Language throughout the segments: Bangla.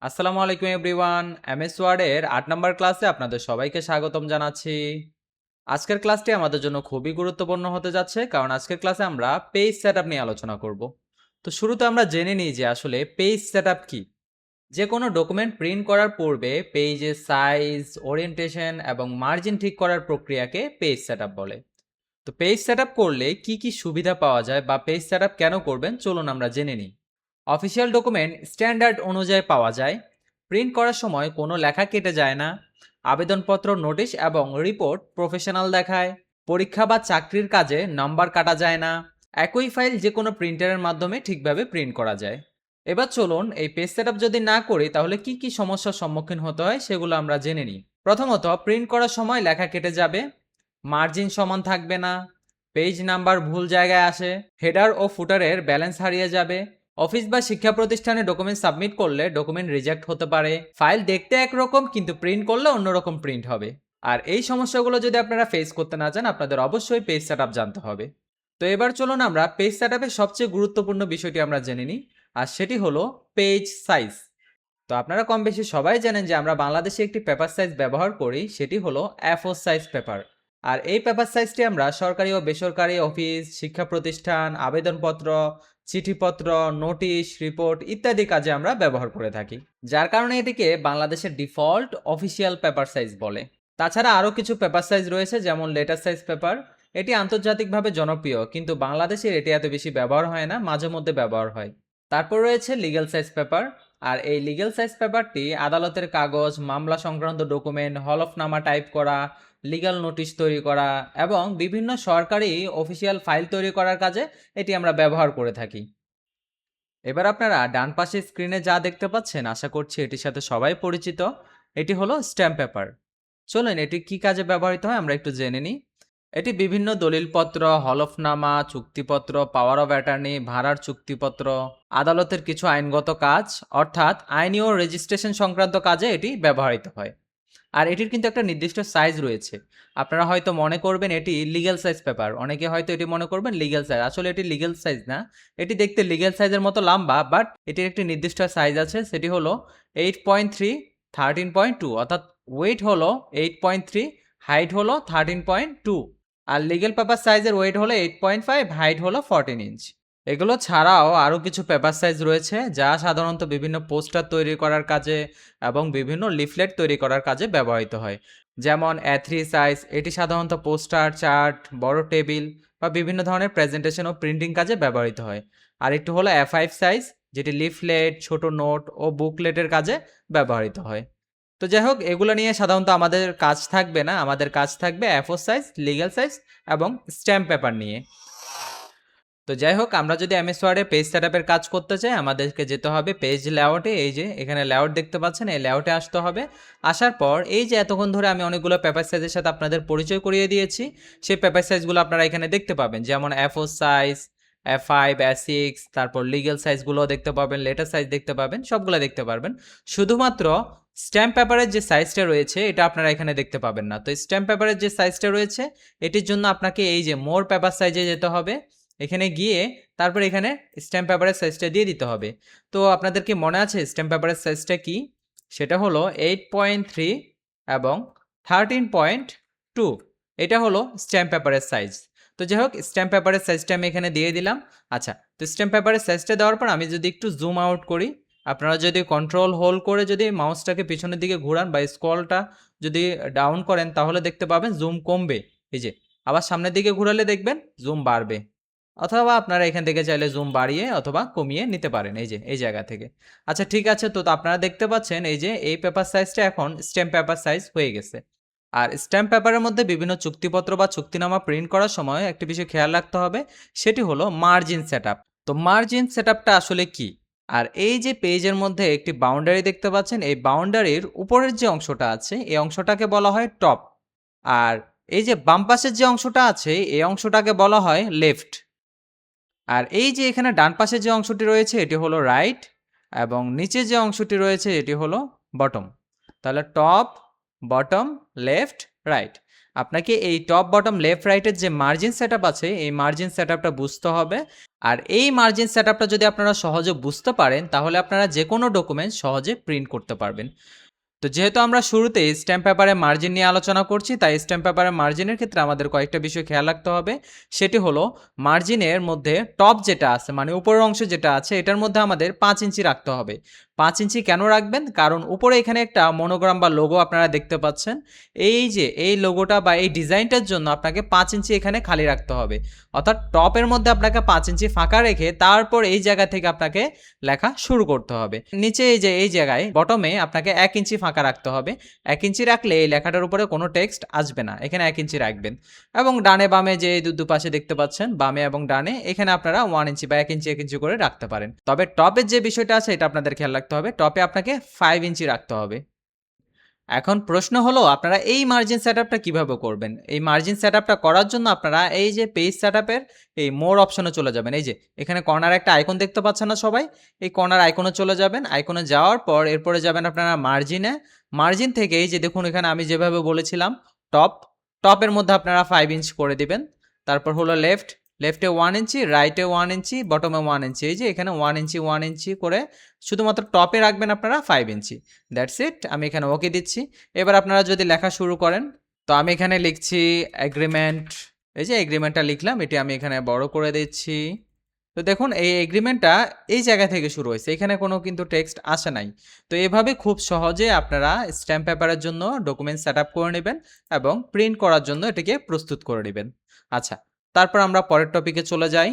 আসসালামু আলাইকুম এভরিওয়ান। এমএস ওয়ার্ডের ৮ নম্বর ক্লাসে আপনাদের সবাইকে স্বাগতম জানাচ্ছি। আজকের ক্লাসটি আমাদের জন্য খুবই গুরুত্বপূর্ণ হতে যাচ্ছে, কারণ আজকের ক্লাসে আমরা পেজ সেটআপ নিয়ে আলোচনা করব। তো শুরুতে আমরা জেনে নিই যে আসলে পেজ সেটআপ কি। যে কোনো ডকুমেন্ট প্রিন্ট করার পূর্বে পেজের সাইজ, ওরিয়েন্টেশন এবং মার্জিন ঠিক করার প্রক্রিয়াকে পেজ সেটআপ বলে। তো পেজ সেটআপ করলে কি কি সুবিধা পাওয়া যায় বা পেজ সেটআপ কেন করবেন, চলুন আমরা জেনে নিই। অফিসিয়াল ডকুমেন্ট স্ট্যান্ডার্ড অনুযায়ী পাওয়া যায়। প্রিন্ট করার সময় কোনো লেখা কেটে যায় না। আবেদনপত্র, নোটিশ এবং রিপোর্ট প্রফেশনাল দেখায়। পরীক্ষা বা চাকরির কাজে নাম্বার কাটা যায় না। একই ফাইল যে কোনো প্রিন্টারের মাধ্যমে ঠিকভাবে প্রিন্ট করা যায়। এবার চলুন এই পেজ সেটআপ যদি না করি তাহলে কি কি সমস্যার সম্মুখীন হতে হয় সেগুলো আমরা জেনে নিই। প্রথমত, প্রিন্ট করার সময় লেখা কেটে যাবে, মার্জিন সমান থাকবে না, পেজ নাম্বার ভুল জায়গায় আসে, হেডার ও ফুটারের ব্যালেন্স হারিয়ে যাবে। অফিস বা শিক্ষা প্রতিষ্ঠানে ডকুমেন্ট সাবমিট করলে ডকুমেন্ট রিজেক্ট হতে পারে। ফাইল দেখতে একরকম কিন্তু প্রিন্ট করলে অন্যরকম প্রিন্ট হবে। আর এই সমস্যাগুলো যদি আপনারা ফেস করতে না চান, আপনাদের অবশ্যই পেজ সেটআপ জানতে হবে। তো এবার চলুন আমরা পেজ সেটআপের সবচেয়ে গুরুত্বপূর্ণ বিষয়টি আমরা জেনে নিই, আর সেটি হলো পেজ সাইজ। তো আপনারা কম বেশি সবাই জানেন যে আমরা বাংলাদেশে একটি পেপার সাইজ ব্যবহার করি, সেটি হলো A4 সাইজ পেপার। আর এই পেপার সাইজটি আমরা সরকারি ও বেসরকারি অফিস, শিক্ষা প্রতিষ্ঠান, আবেদনপত্র, চিঠিপত্র, নোটিশ, রিপোর্ট ইত্যাদি কাজে আমরা ব্যবহার করে থাকি, যার কারণে এটিকে বাংলাদেশের ডিফল্ট অফিসিয়াল পেপার সাইজ বলে। তাছাড়া আরও কিছু পেপার সাইজ রয়েছে, যেমন লেটার সাইজ পেপার। এটি আন্তর্জাতিকভাবে জনপ্রিয়, কিন্তু বাংলাদেশে এটি এত বেশি ব্যবহার হয় না, মাঝে মধ্যে ব্যবহার হয়। তারপর রয়েছে লিগ্যাল সাইজ পেপার। আর এই লিগ্যাল সাইজ পেপারটি আদালতের কাগজ, মামলা সংক্রান্ত ডকুমেন্ট, হলফনামা টাইপ করা, লিগ্যাল নোটিশ তৈরি করা এবং বিভিন্ন সরকারি অফিসিয়াল ফাইল তৈরি করার কাজে এটি আমরা ব্যবহার করে থাকি। এবার আপনারা ডান পাশে স্ক্রিনে যা দেখতে পাচ্ছেন, আশা করছি এটির সাথে সবাই পরিচিত। এটি হলো স্ট্যাম্প পেপার। চলুন এটি কি কাজে ব্যবহৃত হয় আমরা একটু জেনে নিই। এটি বিভিন্ন দলিলপত্র, হলফনামা, চুক্তিপত্র, পাওয়ার অফ অ্যাটর্নি, ভাড়ার চুক্তিপত্র, আদালতের কিছু আইনগত কাজ অর্থাৎ আইনি ও রেজিস্ট্রেশন সংক্রান্ত কাজে এটি ব্যবহৃত হয়। আর এটির কিন্তু একটা নির্দিষ্ট সাইজ রয়েছে। আপনারা হয়তো মনে করবেন এটি লিগ্যাল সাইজ পেপার, অনেকে হয়তো এটি মনে করবেন লিগ্যাল সাইজ, আসলে এটি লিগ্যাল সাইজ না। এটি দেখতে লিগ্যাল সাইজের মতো লম্বা, বাট এটির একটি নির্দিষ্ট সাইজ আছে, সেটি হলো 8.3 13.2, অর্থাৎ ওয়েট হলো 8.3, হাইট হলো 13.2। আর লিগ্যাল পেপার সাইজের ওয়েট হলো 8.5, হাইট হলো 14 ইঞ্চ। এগুলো ছাড়াও আরও কিছু পেপার সাইজ রয়েছে, যা সাধারণত বিভিন্ন পোস্টার তৈরি করার কাজে এবং বিভিন্ন লিফলেট তৈরি করার কাজে ব্যবহৃত হয়। যেমন A3 সাইজ, এটি সাধারণত পোস্টার, চার্ট, বড় টেবিল বা বিভিন্ন ধরনের প্রেজেন্টেশন ও প্রিন্টিং কাজে ব্যবহৃত হয়। আর একটু হলো A5 সাইজ, যেটি লিফলেট, ছোট নোট ও বুকলেটের কাজে ব্যবহৃত হয়। তো যাই হোক, এগুলো নিয়ে সাধারণত আমাদের কাজ থাকবে না, আমাদের কাজ থাকবে A4 সাইজ, লিগ্যাল সাইজ এবং স্ট্যাম্প পেপার নিয়ে। তো যাই হোক, আমরা যদি এমএস ওয়ার্ডে পেজ সেটআপের কাজ করতে চাই, আমাদেরকে যেতে হবে পেজ লেআউটে। এই যে এখানে লেআউট দেখতে পাচ্ছেন, এই লেআউটে আসতে হবে। আসার পর এই যে এতক্ষণ ধরে আমি অনেকগুলো পেপার সাইজের সাথে আপনাদের পরিচয় করিয়ে দিয়েছি, সেই পেপার সাইজগুলো আপনারা এখানে দেখতে পাবেন, যেমন A4 সাইজ, A5, A6, তারপর লিগ্যাল সাইজগুলো দেখতে পাবেন, লেটার সাইজ দেখতে পাবেন, সবগুলো দেখতে পারবেন। শুধুমাত্র স্ট্যাম্প পেপারের যে সাইজটা রয়েছে এটা আপনারা এখানে দেখতে পাবেন না। তো স্ট্যাম্প পেপারের যে সাইজটা রয়েছে এটির জন্য আপনাকে এই যে মোর পেপার সাইজে যেতে হবে। এখানে গিয়ে তারপর এখানে স্ট্যাম্প পেপারের সাইজটা দিয়ে দিতে হবে। তো আপনাদের কি মনে আছে স্ট্যাম্প পেপারের সাইজটা কি? সেটা হলো 8.3 এবং 13.2। এটা হলো স্ট্যাম্প পেপারের সাইজ। তো যাই হোক, স্ট্যাম্প পেপারের সাইজটা আমি এখানে দিয়ে দিলাম। আচ্ছা, তো স্ট্যাম্প পেপারের সাইজটা দেওয়ার পর আমি যদি একটু জুম আউট করি, আপনারা যদি কন্ট্রোল হোল্ড করে যদি মাউসটাকে পিছনের দিকে ঘুরান বা স্ক্রলটা যদি ডাউন করেন, তাহলে দেখতে পাবেন জুম কমবে। এই যে আবার সামনের দিকে ঘুরালে দেখবেন জুম বাড়বে, অথবা আপনারা এখান থেকে চাইলে জুম বাড়িয়ে অথবা কমিয়ে নিতে পারেন এই যে এই জায়গা থেকে। আচ্ছা ঠিক আছে, তো আপনারা দেখতে পাচ্ছেন এই যে এই পেপার সাইজটা এখন স্ট্যাম্প পেপার সাইজ হয়ে গেছে। আর স্ট্যাম্প পেপারের মধ্যে বিভিন্ন চুক্তিপত্র বা চুক্তিনামা প্রিন্ট করার সময় একটি বিষয় খেয়াল রাখতে হবে, সেটি হলো মার্জিন সেটআপ। তো মার্জিন সেটআপটা আসলে কি? আর এই যে পেজের মধ্যে একটি বাউন্ডারি দেখতে পাচ্ছেন, এই বাউন্ডারির উপরের যে অংশটা আছে এই অংশটাকে বলা হয় টপ। আর এই যে বাম পাশের যে অংশটা আছে এই অংশটাকে বলা হয় লেফট। আর এই যে এখানে ডান পাশে যে অংশটি রয়েছে এটি হলো রাইট, এবং নিচে যে অংশটি রয়েছে এটি হলো বটম। তাহলে টপ, বটম, লেফট, রাইট। আপনাকে এই টপ, বটম, লেফট, রাইটের যে মার্জিন সেটআপ আছে, এই মার্জিন সেটআপটা বুঝতে হবে। আর এই মার্জিন সেটআপটা যদি আপনারা সহজে বুঝতে পারেন, তাহলে আপনারা যেকোনো ডকুমেন্ট সহজে প্রিন্ট করতে পারবেন। তো যেহেতু আমরা শুরুতেই স্ট্যাম্প পেপারে মার্জিন নিয়ে আলোচনা করছি, তাই স্ট্যাম্প পেপারে মার্জিনের ক্ষেত্রে আমাদের কয়েকটা বিষয় খেয়াল রাখতে হবে। সেটি হলো মার্জিনের মধ্যে টপ যেটা আছে, মানে উপরের অংশ যেটা আছে, এটার মধ্যে আমাদের 5 ইঞ্চি রাখতে হবে। 5 ইঞ্চি কেন রাখবেন? কারণ উপরে এখানে একটা মনোগ্রাম বা লোগো আপনারা দেখতে পাচ্ছেন। এই যে এই লোগোটা বা এই ডিজাইনটার জন্য আপনাকে 5 ইঞ্চি এখানে খালি রাখতে হবে। অর্থাৎ টপের মধ্যে আপনাকে 5 ইঞ্চি ফাঁকা রেখে তারপর এই জায়গা থেকে আপনাকে লেখা শুরু করতে হবে। নিচে এই যে এই জায়গায় বটমে আপনাকে 1 ইঞ্চি ফাঁকা রাখতে হবে। 1 ইঞ্চি রাখলে এই লেখাটার উপরে কোনো টেক্সট আসবে না। এখানে 1 ইঞ্চি রাখবেন। এবং ডানে বামে যে দুপাশে দেখতে পাচ্ছেন, বামে এবং ডানে, এখানে আপনারা 1 ইঞ্চি বা 1 ইঞ্চি 1 ইঞ্চি করে রাখতে পারেন। তবে টপের যে বিষয়টা আছে এটা আপনাদের খেয়াল রাখতে হবে। টপে আপনাকে 5 ইঞ্চি রাখতে হবে। এখন প্রশ্ন হলো আপনারা এই মার্জিন সেটআপটা কিভাবে করবেন? এই মার্জিন সেটআপটা করার জন্য আপনারা এই যে পেজ সেটআপের এই মোর অপশনে চলে যাবেন। এই যে এখানে কর্নারে একটা আইকন দেখতে পাচ্ছেন না সবাই? এই কর্নার আইকনে চলে যাবেন। আইকনে যাওয়ার পর এরপরে যাবেন আপনারা মার্জিনে। মার্জিন থেকে এই যে দেখুন এখানে আমি যেভাবে বলেছিলাম টপ, টপের মধ্যে আপনারা 5 ইঞ্চ করে দিবেন। তারপর হলো লেফট, লেফটে 1 ইঞ্চি, রাইটে 1 ইঞ্চি, বটমে 1 ইঞ্চি। এই যে এখানে 1 ইঞ্চি 1 ইঞ্চি করে শুধুমাত্র টপে রাখবেন আপনারা 5 ইঞ্চি। That's it. আমি এখানে ওকে দিচ্ছি। এবার আপনারা যদি লেখা শুরু করেন, তো আমি এখানে লিখছি এগ্রিমেন্ট। এই যে এগ্রিমেন্টটা লিখলাম, এটি আমি এখানে বড় করে দিচ্ছি। তো দেখুন এই এগ্রিমেন্টটা এই জায়গা থেকে শুরু হয়েছে, এখানে কোনো কিন্তু টেক্সট আসে নাই। তো এভাবে খুব সহজে আপনারা স্ট্যাম্প পেপারের জন্য ডকুমেন্ট সেট আপ করে নেবেন এবং প্রিন্ট করার জন্য এটিকে প্রস্তুত করে নেবেন। আচ্ছা, তারপর আমরা পরের টপিকে চলে যাই।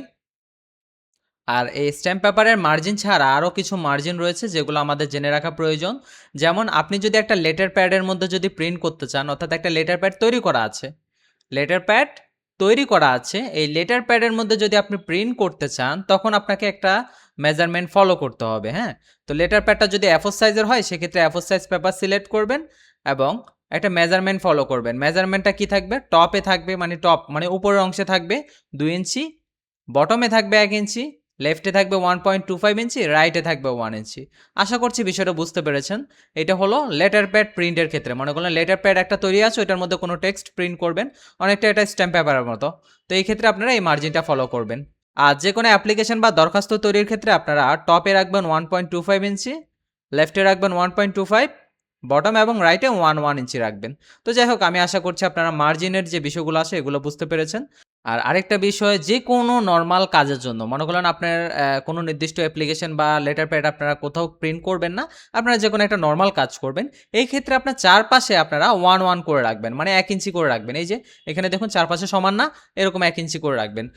আর এই স্ট্যাম্প পেপারের মার্জিন ছাড়া আরও কিছু মার্জিন রয়েছে যেগুলো আমাদের জেনে রাখা প্রয়োজন। যেমন আপনি যদি একটা লেটার প্যাডের মধ্যে যদি প্রিন্ট করতে চান, অর্থাৎ একটা লেটার প্যাড তৈরি করা আছে, লেটার প্যাড তৈরি করা আছে, এই লেটার প্যাডের মধ্যে যদি আপনি প্রিন্ট করতে চান, তখন আপনাকে একটা মেজারমেন্ট ফলো করতে হবে। হ্যাঁ, তো লেটার প্যাডটা যদি A4 সাইজের হয়, সেক্ষেত্রে A4 সাইজ পেপার সিলেক্ট করবেন এবং একটা মেজারমেন্ট ফলো করবেন। মেজারমেন্টটা কি থাকবে? টপে থাকবে, মানে টপ মানে উপরের অংশে থাকবে 2 ইঞ্চি, বটমে থাকবে 1 ইঞ্চি, লেফটে থাকবে 1.25 ইঞ্চি, রাইটে থাকবে 1 ইঞ্চি। আশা করছি বিষয়টা বুঝতে পেরেছেন। এটা হলো লেটার প্যাড প্রিন্টের ক্ষেত্রে। মনে করলেন লেটার প্যাড একটা তৈরি আছে, ওটার মধ্যে কোনো টেক্সট প্রিন্ট করবেন, অনেকটা এটা স্ট্যাম্প পেপারের মতো। তো এই ক্ষেত্রে আপনারা এই মার্জিনটা ফলো করবেন। আর যে কোনো অ্যাপ্লিকেশন বা দরখাস্ত তৈরির ক্ষেত্রে আপনারা টপে রাখবেন 1.25 ইঞ্চি, লেফটে রাখবেন 1.25, বটম এবং রাইটে 1 ইঞ্চি রাখবেন। তো যাই হোক, আমি আশা করছি আপনারা মার্জিনের যে বিষয়গুলো আছে এগুলো বুঝতে পেরেছেন। আর আরেকটা বিষয়, যে কোনো নরমাল কাজের জন্য মনে করলেন আপনার কোনো নির্দিষ্ট অ্যাপ্লিকেশন বা লেটার প্যাড আপনারা কোথাও প্রিন্ট করবেন না, আপনারা যে কোনো একটা নরমাল কাজ করবেন, এই ক্ষেত্রে আপনার চারপাশে আপনারা 1 করে রাখবেন, মানে 1 ইঞ্চি করে রাখবেন। এই যে এখানে দেখুন চারপাশে সমান না, এরকম 1 ইঞ্চি করে রাখবেন।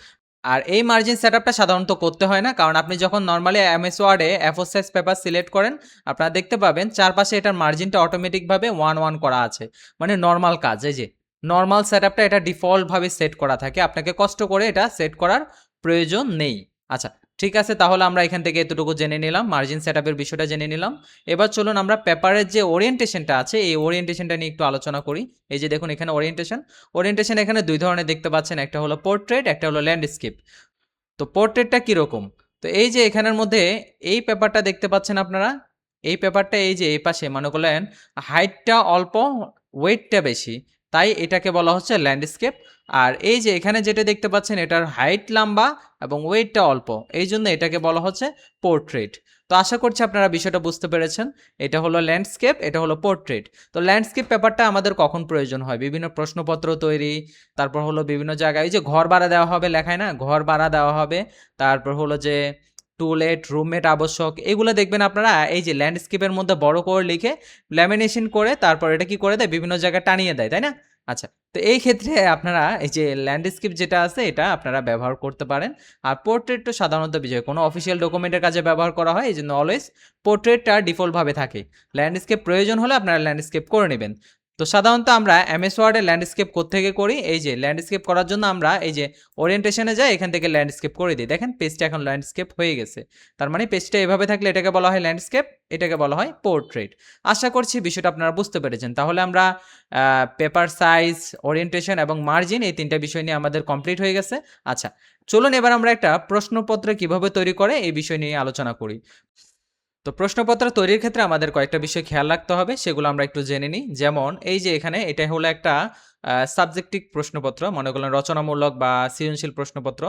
আর এই মার্জিন সেটআপটা সাধারণত করতে হয় না, কারণ আপনি যখন নরমালি এমএস ওয়ার্ডে A4 সাইজ পেপার সিলেক্ট করেন, আপনারা দেখতে পাবেন চারপাশে এটার মার্জিনটা অটোমেটিকভাবে 1 করে আছে, মানে নরমাল কাজ। এই যে নরমাল সেটআপটা এটা ডিফল্টভাবে সেট করা থাকে, আপনাকে কষ্ট করে এটা সেট করার প্রয়োজন নেই। আচ্ছা, ঠিক আছে, তাহলে আমরা এখান থেকে এতটুকু জেনে নিলাম, মার্জিন সেটআপের বিষয়টা জেনে নিলাম। এবার চলুন আমরা পেপারের যে ওরিয়েন্টেশনটা আছে, এই ওরিয়েন্টেশনটা নিয়ে একটু আলোচনা করি। এই যে দেখুন এখানে ওরিয়েন্টেশন এখানে দুই ধরনের দেখতে পাচ্ছেন, একটা হলো পোর্ট্রেট, একটা হলো ল্যান্ডস্কেপ। তো পোর্ট্রেটটা কীরকম? তো এই যে এখানের মধ্যে এই পেপারটা দেখতে পাচ্ছেন আপনারা, এই পেপারটা এই যে এই পাশে মনে করলেন হাইটটা অল্প, ওয়েটটা বেশি, তাই এটাকে বলা হচ্ছে ল্যান্ডস্কেপ। আর এই যে এখানে যেটা দেখতে পাচ্ছেন এটার হাইট লম্বা এবং ওয়েটটা অল্প, এই জন্য এটাকে বলা হচ্ছে পোর্ট্রেট। তো আশা করছি আপনারা বিষয়টা বুঝতে পেরেছেন। এটা হলো ল্যান্ডস্কেপ, এটা হলো পোর্ট্রেট। তো ল্যান্ডস্কেপ পেপারটা আমাদের কখন প্রয়োজন হয়? বিভিন্ন প্রশ্নপত্র তৈরি, তারপর হলো বিভিন্ন জায়গায় এই যে ঘর ভাড়া দেওয়া হবে, লেখায় না ঘর ভাড়া দেওয়া হবে, তারপর হলো যে টুলেট, রুমমেট আবশ্যক, এগুলো দেখবেন আপনারা এই যে ল্যান্ডস্কেপের মধ্যে বড় করে লিখে ল্যামিনেশন করে তারপর এটা কি করে দেয়, বিভিন্ন জায়গায় টানিয়ে দেয়, তাই না? আচ্ছা, তো এই ক্ষেত্রে আপনারা এই যে ল্যান্ডস্কেপ যেটা আছে এটা আপনারা ব্যবহার করতে পারেন। আর পোর্ট্রেট তো সাধারণত বিষয় কোনো অফিসিয়াল ডকুমেন্টের কাজে ব্যবহার করা হয়, এই জন্য অলওয়েজ পোর্ট্রেটটা ডিফল্টভাবে থাকে। ল্যান্ডস্কেপ প্রয়োজন হলে আপনারা ল্যান্ডস্কেপ করে নেবেন। তো সাধারণত আমরা এমএস ওয়ার্ডে ল্যান্ডস্কেপ কোত্থেকে করি? এই যে ল্যান্ডস্কেপ করার জন্য আমরা এই যে ওরিয়েন্টেশনে যাই, এখান থেকে ল্যান্ডস্কেপ করে দিই। দেখেন পেজটা এখন ল্যান্ডস্কেপ হয়ে গেছে। তার মানে পেজটা এভাবে থাকলে এটাকে বলা হয় ল্যান্ডস্কেপ, এটাকে বলা হয় পোর্ট্রেট। আশা করছি বিষয়টা আপনারা বুঝতে পেরেছেন। তাহলে আমরা পেপার সাইজ, ওরিয়েন্টেশন এবং মার্জিন, এই তিনটা বিষয় নিয়ে আমাদের কমপ্লিট হয়ে গেছে। আচ্ছা, চলুন এবার আমরা একটা প্রশ্নপত্র কিভাবে তৈরি করে এই বিষয় নিয়ে আলোচনা করি। তো প্রশ্নপত্র তৈরির ক্ষেত্রে আমাদের কয়েকটা বিষয় খেয়াল রাখতে হবে, সেগুলো আমরা একটু জেনে নিই। যেমন এই যে এখানে এটা হলো একটা সাবজেক্টিভ প্রশ্নপত্র, মনে করলেন রচনামূলক বা সৃজনশীল প্রশ্নপত্র।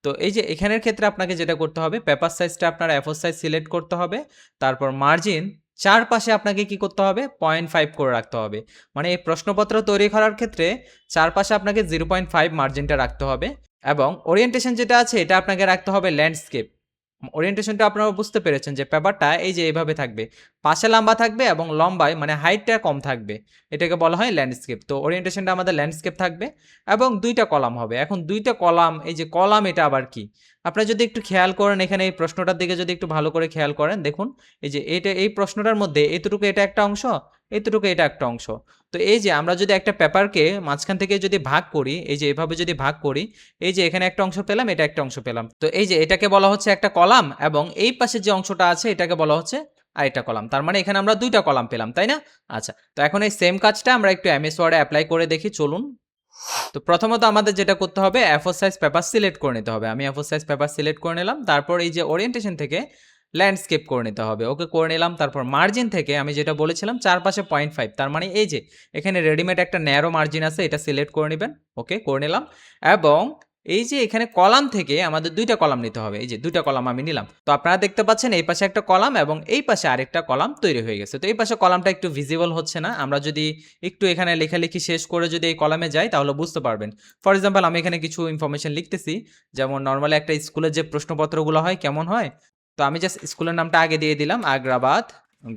তো এই যে এখানের ক্ষেত্রে আপনাকে যেটা করতে হবে, পেপার সাইজটা আপনার A4 সাইজ সিলেক্ট করতে হবে। তারপর মার্জিন চারপাশে আপনাকে কি করতে হবে, 0.5 করে রাখতে হবে। মানে এই প্রশ্নপত্র তৈরি করার ক্ষেত্রে চারপাশে আপনাকে 0.5 মার্জিনটা রাখতে হবে। এবং ওরিয়েন্টেশন যেটা আছে এটা আপনাকে রাখতে হবে ল্যান্ডস্কেপ। ওরিয়েন্টেশনটা আপনারা বুঝতে পেরেছেন যে পেপারটা এই যে এইভাবে থাকবে, পাশে লম্বা থাকবে এবং লম্বায় মানে হাইটটা কম থাকবে, এটাকে বলা হয় ল্যান্ডস্কেপ। তো ওরিয়েন্টেশনটা আমাদের ল্যান্ডস্কেপ থাকবে এবং দুইটা কলাম হবে। এখন দুইটা কলাম, এই যে কলাম এটা আবার কি, আপনারা যদি একটু খেয়াল করেন এখানে এই প্রশ্নটার দিকে যদি একটু ভালো করে খেয়াল করেন, দেখুন এই যে এইটা, এই প্রশ্নটার মধ্যে এতটুকু এটা একটা অংশ, এতটুকু এটা একটা অংশ। তো এই যে আমরা যদি একটা পেপারকে মাঝখান থেকে যদি ভাগ করি, এই যে এভাবে যদি ভাগ করি, এই যে এখানে একটা অংশ পেলাম, এটা একটা অংশ পেলাম। তো এই যে এটাকে বলা হচ্ছে একটা কলাম এবং এই পাশে যে অংশটা আছে এটাকে বলা হচ্ছে আরেকটা কলাম। তার মানে এখানে আমরা দুইটা কলাম পেলাম, তাই না? আচ্ছা, তো এখন এই সেম কাজটা আমরা একটু এমএস ওয়ার্ডে অ্যাপ্লাই করে দেখি, চলুন। তো প্রথমত আমাদের যেটা করতে হবে, A4 সাইজ পেপার সিলেক্ট করে নিতে হবে। আমি A4 সাইজ পেপার সিলেক্ট করে নিলাম। তারপর এই যে ওরিয়েন্টেশন থেকে ল্যান্ডস্কেপ করে নিতে হবে, ওকে করে নিলাম। তারপর মার্জিন থেকে আমি যেটা বলেছিলাম চারপাশে 0.5, তার মানে এই যে এখানে রেডিমেড একটা ন্যারো মার্জিন আছে, এটা সিলেক্ট করে নেবেন। ওকে করে নিলাম। এবং এই যে এখানে কলাম থেকে আমাদের দুইটা কলাম নিতে হবে, এই যে দুইটা কলাম আমি নিলাম। তো আপনারা দেখতে পাচ্ছেন এই পাশে একটা কলাম এবং এই পাশে আরেকটা কলাম তৈরি হয়ে গেছে। তো এই পাশে কলামটা একটু ভিজিবল হচ্ছে না, আমরা যদি একটু এখানে লেখালেখি শেষ করে যদি এই কলামে যাই তাহলে বুঝতে পারবেন। ফর এক্সাম্পল আমি এখানে কিছু ইনফরমেশন লিখতেছি, যেমন নর্মালি একটা স্কুলের যে প্রশ্নপত্রগুলো হয় কেমন হয়। তো আমি জাস্ট স্কুলের নামটা আগে দিয়ে দিলাম, Agrabad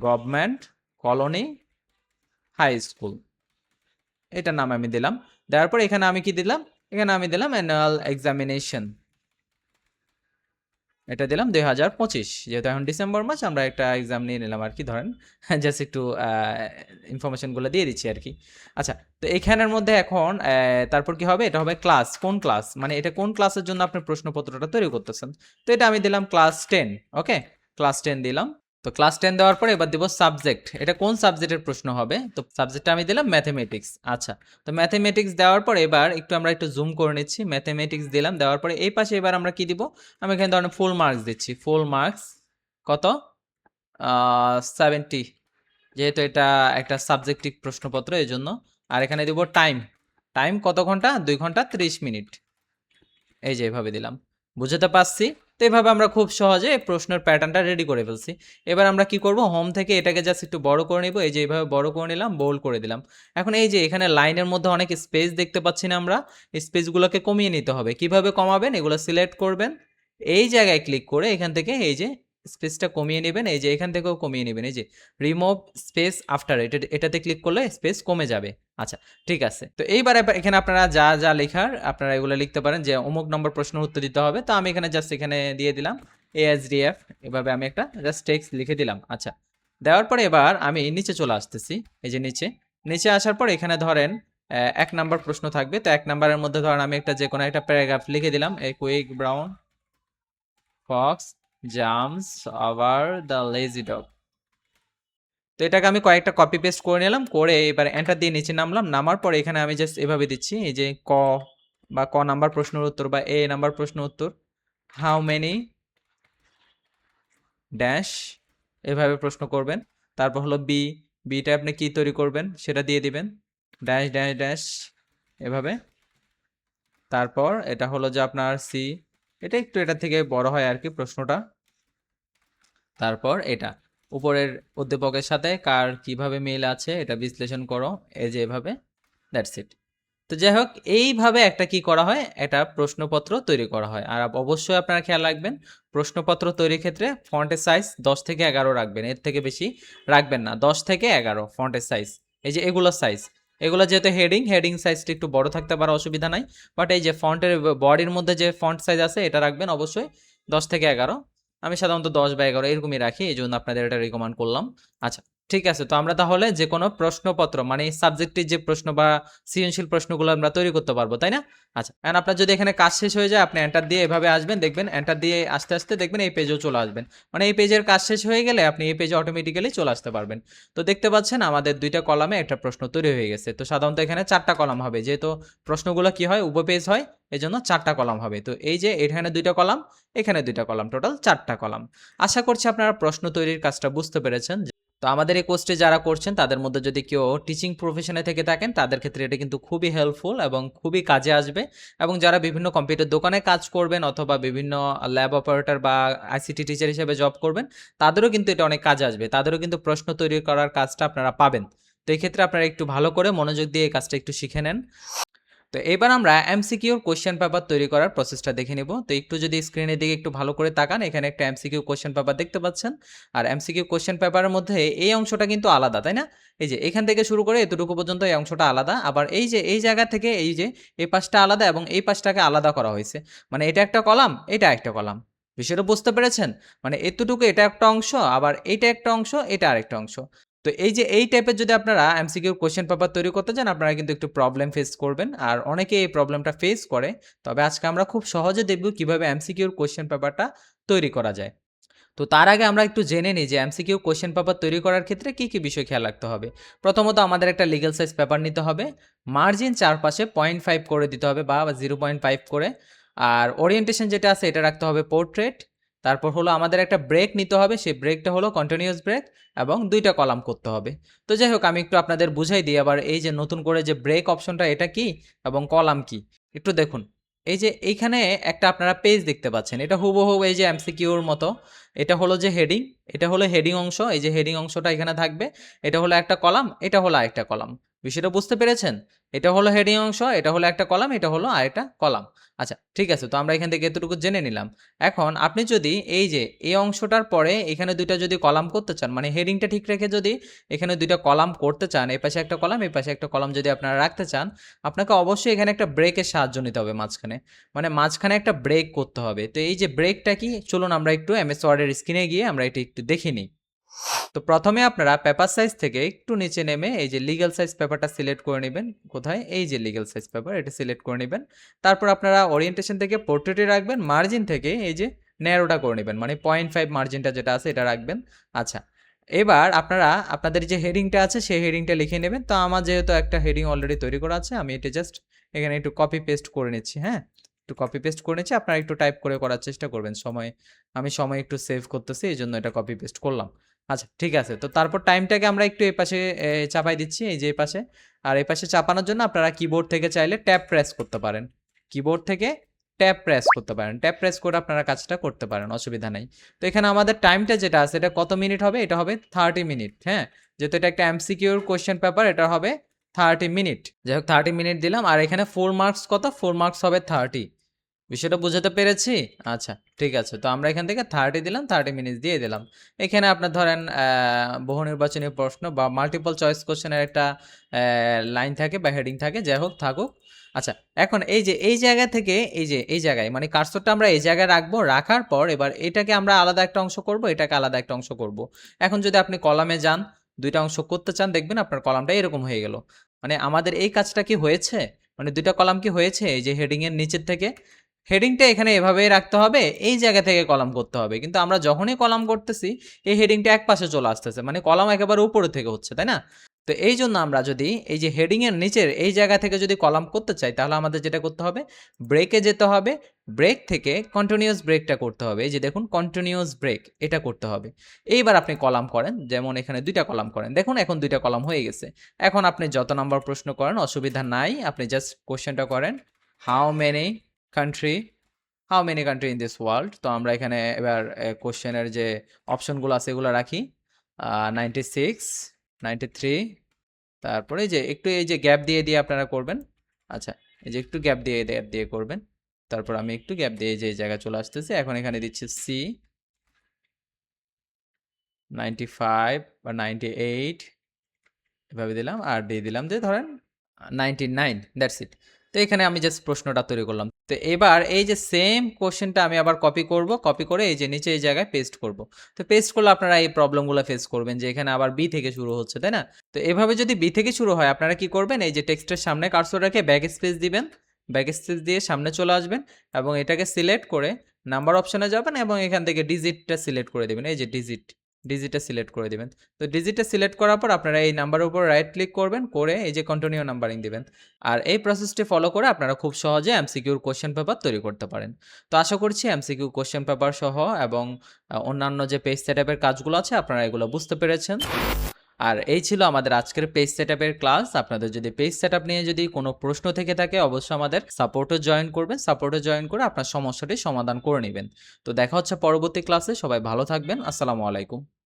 government colony high school, এটার নাম আমি দিলাম। দেওয়ার পর এখানে আমি কি দিলাম, এখানে আমি দিলাম অ্যানুয়াল এক্সামিনেশন, এটা দিলাম 2025, যেহেতু এখন ডিসেম্বর মাস আমরা একটা এক্সাম নিয়ে নিলাম আর কি, ধরেন জাস্ট একটু ইনফরমেশনগুলো দিয়ে দিচ্ছি আর কি। আচ্ছা, তো এখানের মধ্যে এখন তারপর কি হবে, এটা হবে ক্লাস, কোন ক্লাস, মানে এটা কোন ক্লাসের জন্য আপনি প্রশ্নপত্রটা তৈরি করতেছেন। তো এটা আমি দিলাম ক্লাস 10, ওকে ক্লাস 10 দিলাম। তো ক্লাস 10 দেওয়ার পরে এবার দিব সাবজেক্ট, এটা কোন সাবজেক্টের প্রশ্ন হবে, তো সাবজেক্টটা আমি দিলাম ম্যাথমেটিক্স। আচ্ছা, তো ম্যাথমেটিক্স দেওয়ার পর এবার আমরা একটু জুম করে নিচ্ছি, ম্যাথমেটিক্স দিলাম, দেওয়ার পরে এই পাশে এবার আমরা কি দিব, আমি এখানে ধরেন ফুল মার্কস দিচ্ছি, ফুল মার্কস কত, 70, যেহেতু এটা একটা সাবজেক্টিভ প্রশ্নপত্র এই জন্য। আর এখানে দিব টাইম, টাইম কত ঘন্টা, 2 ঘন্টা 30 মিনিট, এই যে এভাবে দিলাম, বুঝতে পারছি। তো এভাবে আমরা খুব সহজে প্রশ্নের প্যাটার্নটা রেডি করে ফেলছি। এবার আমরা কি করব, হোম থেকে এটাকে জাস্ট একটু বড় করে নিব, এই যে এইভাবে বড় করে নিলাম, বোল্ড করে দিলাম। এখন এই যে এখানে লাইনের মধ্যে অনেক স্পেস দেখতে পাচ্ছি না আমরা, এই স্পেসগুলোকে কমিয়ে নিতে হবে। কিভাবে কমাবেন, এগুলো সিলেক্ট করবেন, এই জায়গায় ক্লিক করে এখান থেকে এই যে স্পেসটা কমিয়ে নেবেন, এই যে এখান থেকেও কমিয়ে নেবেন, এই যে রিমুভ স্পেস আফটার, এটাতে ক্লিক করলে স্পেস কমে যাবে। আচ্ছা, ঠিক আছে। তো এইবার এখানে আপনারা যা যা লেখার আপনারা এগুলো লিখতে পারেন, যে অমুক নম্বর প্রশ্নের উত্তর দিতে হবে। তো আমি এখানে জাস্ট এখানে দিয়ে দিলাম ASDF, এভাবে আমি একটা জাস্ট টেক্সট লিখে দিলাম। আচ্ছা, দেওয়ার পরে এবার আমি নিচে চলে আসতেছি, এই যে নিচে, নিচে আসার পর এখানে ধরেন 1 নাম্বার প্রশ্ন থাকবে। তো 1 নাম্বারের মধ্যে ধরেন আমি একটা যে কোনো একটা প্যারাগ্রাফ লিখে দিলাম, a quick brown Fox jumps over the lazy dog. তো এটাকে আমি কয়েকটা কপি পেস্ট করে নিলাম, করে এবার এন্টার দিয়ে নিচে নামলাম। নামার পরে এখানে আমি জাস্ট এভাবে দিচ্ছি, এই যে ক নাম্বার প্রশ্নের উত্তর বা এ নাম্বার প্রশ্নের উত্তর, হাউ মেনি ড্যাশ, এভাবে প্রশ্ন করবেন। তারপর হলো বিটা আপনি কি তৈরি করবেন সেটা দিয়ে দিবেন, ড্যাশ ড্যাশ ড্যাশ, এভাবে। তারপর এটা হলো যে আপনার সি, এটা একটু এটা থেকে বড় হয় আর কি প্রশ্নটা। তারপর এটা উপরের উদ্দীপকের সাথে কার কিভাবে মিল আছে এটা বিশ্লেষণ করো, এই যে এভাবে, দ্যাটস ইট। তো যাই হোক, এইভাবে একটা কি করা হয়, একটা প্রশ্নপত্র তৈরি করা হয়। আর অবশ্যই আপনারা খেয়াল রাখবেন, প্রশ্নপত্র তৈরির ক্ষেত্রে ফন্টের সাইজ 10 থেকে 11 রাখবেন, এর থেকে বেশি রাখবেন না, 10 থেকে 11 ফন্টের সাইজ। এই যে এগুলোর সাইজ, এগুলো যেহেতু হেডিং সাইজটা একটু বড় থাকতে পারে, অসুবিধা নাই। বাট এই যে ফন্টের বডির মধ্যে যে ফন্ট সাইজ আছে এটা রাখবেন অবশ্যই 10 থেকে 11। আমি সাধারণত 10 বা 11 এরকমই রাখি, এই জন্য আপনাদের এটা রিকমেন্ড করলাম। আচ্ছা, ঠিক আছে। তো আমরা তাহলে যেকোনো প্রশ্নপত্র মানে সাবজেক্টের যে প্রশ্ন বা সৃজনশীল প্রশ্নগুলো আমরা তৈরি করতে পারবো, তাই না? আচ্ছা, এখন আপনার যদি এখানে কাজ শেষ হয়ে যায়, আপনি এন্টার দিয়ে এভাবে আসবেন, দেখবেন এন্টার দিয়ে আসতে, আসতে দেখবেন এই পেজেও চলে আসবেন। মানে এই পেজের কাজ শেষ হয়ে গেলে আপনি এই পেজে অটোমেটিক্যালি চলে আসতে পারবেন। তো দেখতে পাচ্ছেন আমাদের ২ টা কলামে একটা প্রশ্ন তৈরি হয়ে গেছে। তো সাধারণত এখানে ৪ টা কলাম হবে। যেহেতু প্রশ্নগুলো কি হয় উপপেজ হয়, এজন্য ৪ টা কলাম হবে। তো এই যে এখানে ২ টা কলাম, এখানে ২ টা কলাম, টোটাল ৪ টা কলাম। আশা করছি আপনারা প্রশ্ন তৈরির কাজটা বুঝতে পেরেছেন। তো আমাদের এই কোর্সটি যারা করছেন তাদের মধ্যে যদি কেউ টিচিং প্রফেশনে থেকে থাকেন তাদের ক্ষেত্রে এটা কিন্তু খুবই হেল্পফুল এবং খুবই কাজে আসবে। এবং যারা বিভিন্ন কম্পিউটার দোকানে কাজ করবেন অথবা বিভিন্ন ল্যাব অপারেটর বা আইসিটি টিচার হিসেবে জব করবেন, তাদেরও কিন্তু এটা অনেক কাজে আসবে। তাদেরও কিন্তু প্রশ্ন তৈরি করার কাজটা আপনারা পাবেন। তো এই ক্ষেত্রে আপনারা একটু ভালো করে মনোযোগ দিয়ে এই কাজটা একটু শিখে নেন। তো এবার আমরা এমসিকিউ কোশ্চেন পেপার তৈরি করার প্রসেসটা দেখে নিব। তো একটু যদি স্ক্রিনের দিকে একটু ভালো করে তাকান, এখানে একটা এমসিকিউ কোশ্চেন পেপার দেখতে পাচ্ছেন। আর এমসিকিউ কোশ্চেন পেপারের মধ্যে এই অংশটা কিন্তু আলাদা, তাই না? এই যে এখান থেকে শুরু করে এতটুকু পর্যন্ত এই অংশটা আলাদা। আবার এই যে এই জায়গা থেকে এই যে এই পাশটা আলাদা এবং এই পাশটাকে আলাদা করা হয়েছে। মানে এটা একটা কলাম, এটা একটা কলাম। বিষয়টা বুঝতে পেরেছেন? মানে এতটুকু এটা একটা অংশ, আবার এইটা একটা অংশ, এটা আরেকটা অংশ। তো এই যে এই টাইপের যদি আপনারা এমসিকিউ কোশ্চেন পেপার তৈরি করতে চান, আপনারা কিন্তু একটু প্রবলেম ফেস করবেন। আর অনেকে এই প্রবলেমটা ফেস করে। তবে আজকে আমরা খুব সহজে দেখব কিভাবে এমসিকিউর কোশ্চেন পেপারটা তৈরি করা যায়। তো তার আগে আমরা একটু জেনে নিই যে এমসিকিউ কোশ্চেন পেপার তৈরি করার ক্ষেত্রে কি, কি বিষয় খেয়াল রাখতে হবে। প্রথমত আমাদের একটা লিগ্যাল সাইজ পেপার নিতে হবে। মার্জিন চারপাশে 0.5 করে দিতে হবে বা 0.5 করে। আর ওরিয়েন্টেশন যেটা আছে এটা রাখতে হবে পোর্ট্রেট। তারপর হলো আমাদের একটা ব্রেক নিতে হবে। সেই ব্রেকটা হলো কন্টিনিউয়াস ব্রেক এবং ২ টা কলাম করতে হবে। তো যাই হোক আমি একটু আপনাদের বুঝাই দিই আবার এই যে নতুন করে যে ব্রেক অপশনটা এটা কি এবং কলাম কি? একটু দেখুন। এই যে এইখানে একটা আপনারা পেজ দেখতে পাচ্ছেন। এটা হুবহু এই যে এমসিকিউর মতো। এটা হলো যে হেডিং, এটা হলো হেডিং অংশ। এই যে হেডিং অংশটা এখানে থাকবে। এটা হলো একটা কলাম, এটা হলো আরেকটা কলাম। বিষয়টা বুঝতে পেরেছেন? এটা হলো হেডিং অংশ, এটা হলো একটা কলাম, এটা হলো আরেকটা কলাম। আচ্ছা, ঠিক আছে। তো আমরা এখান থেকে এতটুকু জেনে নিলাম। এখন আপনি যদি এই যে এই অংশটার পরে এখানে ২ টা যদি কলাম করতে চান, মানে হেডিংটা ঠিক রেখে যদি এখানে ২ টা কলাম করতে চান, এই পাশে একটা কলাম, এই পাশে একটা কলাম যদি আপনারা রাখতে চান, আপনাকে অবশ্যই এখানে একটা ব্রেকের সাহায্য নিতে হবে মাঝখানে। মানে মাঝখানে একটা ব্রেক করতে হবে। তো এই যে ব্রেকটা কি? চলুন আমরা একটু এমএস ওয়ার্ডের স্ক্রিনে গিয়ে আমরা এটা একটু দেখে নিই। তো প্রথমে আপনারা পেপার সাইজ থেকে একটু নিচে নেমে এই যে লিগ্যাল সাইজ পেপারটা সিলেক্ট করে নেবেন। কোথায়? এই যে লিগ্যাল সাইজ পেপার এটা সিলেক্ট করে নেবেন। তারপর আপনারা ওরিয়েন্টেশন থেকে পোর্ট্রেটে রাখবেন। মার্জিন থেকে এই যে ন্যারোটা করে নেবেন। মানে 0.5 মার্জিনটা যেটা আছে এটা রাখবেন। আচ্ছা। এবার আপনারা আপনাদের যে হেডিংটা আছে সেই হেডিংটা লিখে নেবেন। তো আমার যেহেতু একটা হেডিং অলরেডি তৈরি করা আছে আমি এটা জাস্ট এখানে একটু কপি পেস্ট করে নিচ্ছি, হ্যাঁ? একটু কপি পেস্ট করে নিচ্ছি। আপনারা একটু টাইপ করে করার চেষ্টা করবেন। আমি সময় একটু সেভ করতেছি। এজন্য এটা কপি পেস্ট করলাম। আচ্ছা, ঠিক আছে। তো তারপর টাইমটাকে আমরা একটু এপাশে চাপাই দিচ্ছি, এই যে এপাশে। আর এপাশে চাপানোর জন্য আপনারা কিবোর্ড থেকে চাইলে ট্যাব প্রেস করতে পারেন। কিবোর্ড থেকে ট্যাব প্রেস করতে পারেন। ট্যাব প্রেস করে আপনারা কাজটা করতে পারেন, অসুবিধা নাই। তো এখানে আমাদের টাইমটা যেটা আছে এটা কত মিনিট হবে? এটা হবে 30 মিনিট, হ্যাঁ? যেহেতু এটা একটা এমসিকিউর কোয়েশ্চেন পেপার এটা হবে 30 মিনিট। যাই হোক 30 মিনিট দিলাম। আর এখানে 4 মার্কস কত? 4 মার্কস হবে 30। বিষয়টা বুঝাতে পেরেছি? আচ্ছা, ঠিক আছে। তো আমরা এখান থেকে 30 দিলাম, 30 মিনিটস দিয়ে দিলাম। এখানে আপনার ধরেন বহু নির্বাচনী প্রশ্ন বা মাল্টিপল চয়েস কোয়েশ্চেন এর একটা লাইন থাকে বা হেডিং থাকে, যাই হোক থাকুক। আচ্ছা, এখন এই যে এই জায়গা থেকে এই যে এই জায়গায় মানে কার্সরটা আমরা এই জায়গায় রাখবো, রাখার পর এবার এটাকে আমরা আলাদা একটা অংশ করব, এটাকে আলাদা একটা অংশ করব। এখন যদি আপনি কলামে যান, ২ টা অংশ করতে চান দেখবেন আপনার কলামটা এরকম হয়ে গেল। মানে আমাদের এই কাজটা কি হয়েছে? মানে ২ টা কলাম কি হয়েছে? এই যে হেডিং এর নিচের থেকে হেডিংটা এখানে এভাবেই রাখতে হবে, এই জায়গা থেকে কলাম করতে হবে। কিন্তু আমরা যখনই কলাম করতেছি, এই হেডিংটা একপাশে চলে আসতেছে। মানে কলাম একেবারে উপরে থেকে হচ্ছে, তাই না? তো এইজন্য আমরা যদি এই যে হেডিং এর নিচের এই জায়গা থেকে যদি কলাম করতে চাই, তাহলে আমাদের যেটা করতে হবে, ব্রেকে যেতে হবে। ব্রেক থেকে কন্টিনিউয়াস ব্রেকটা করতে হবে। এই যে দেখুন কন্টিনিউয়াস ব্রেক এটা করতে হবে। এইবার আপনি কলাম করেন, যেমন এখানে ২ টা কলাম করেন। দেখুন এখন ২ টা কলাম হয়ে গেছে। এখন আপনি যত নাম্বার প্রশ্ন করেন অসুবিধা নাই। আপনি জাস্ট কোয়েশ্চেনটা করেন, how many country how many country in this world. তো আমরা এখানে এবার কোশ্চেনের যে অপশনগুলো আছে এগুলো রাখি। 96, 93, তারপরে এই যে একটু এই যে গ্যাপ দিয়ে আপনারা করবেন। আচ্ছা, এই যে একটু গ্যাপ দিয়ে করবেন। তারপর আমি একটু গ্যাপ দিয়ে এই যে এই জায়গায় চলে আসতেছি। এখন এখানে দিচ্ছি সি 95 বা 98 এভাবে দিলাম আর দিয়ে দিলাম যে ধরেন 99 দ্যাটস ইট। তো এখানে আমি জাস্ট প্রশ্নটা তৈরি করলাম। তো এবার এই যে সেম কোশ্চেনটা আমি আবার কপি করব, কপি করে এই যে নিচে এই জায়গায় পেস্ট করব। তো পেস্ট করলে আপনারা এই প্রবলেমগুলো ফেস করবেন যে এখানে আবার বি থেকে শুরু হচ্ছে, তাই না? তো এভাবে যদি বি থেকে শুরু হয় আপনারা কি করবেন, এই যে টেক্সটের সামনে কার্সর রেখে ব্যাক স্পেস দিবেন, ব্যাক স্পেস দিয়ে সামনে চলে আসবেন এবং এটাকে সিলেক্ট করে নাম্বার অপশনে যাবেন এবং এখান থেকে ডিজিটটা সিলেক্ট করে দিবেন, এই যে ডিজিটটা সিলেক্ট করে দিবেন। তো ডিজিটটা সিলেক্ট করার পর আপনারা এই নাম্বারের উপর রাইট ক্লিক করবেন, করে এই যে কন্টিনিউ নাম্বারিং দিবেন। আর এই প্রসেসটি ফলো করে আপনারা খুব সহজে এমসিকিউর কোশ্চেন পেপার তৈরি করতে পারেন। তো আশা করছি এমসিকিউ কোশ্চেন পেপার সহ এবং অন্যান্য যে পেজ সেটআপের কাজগুলো আছে আপনারা এগুলো বুঝতে পেরেছেন। আর এই ছিল আমাদের আজকের পেজ সেটআপের ক্লাস। আপনাদের যদি পেজ সেটআপ নিয়ে যদি কোনো প্রশ্ন থেকে থাকে অবশ্যই আমাদের সাপোর্টে জয়েন করবেন। সাপোর্টে জয়েন করে আপনার সমস্যাটি সমাধান করে নিবেন। তো দেখা হচ্ছে পরবর্তী ক্লাসে। সবাই ভালো থাকবেন। আসসালামু আলাইকুম।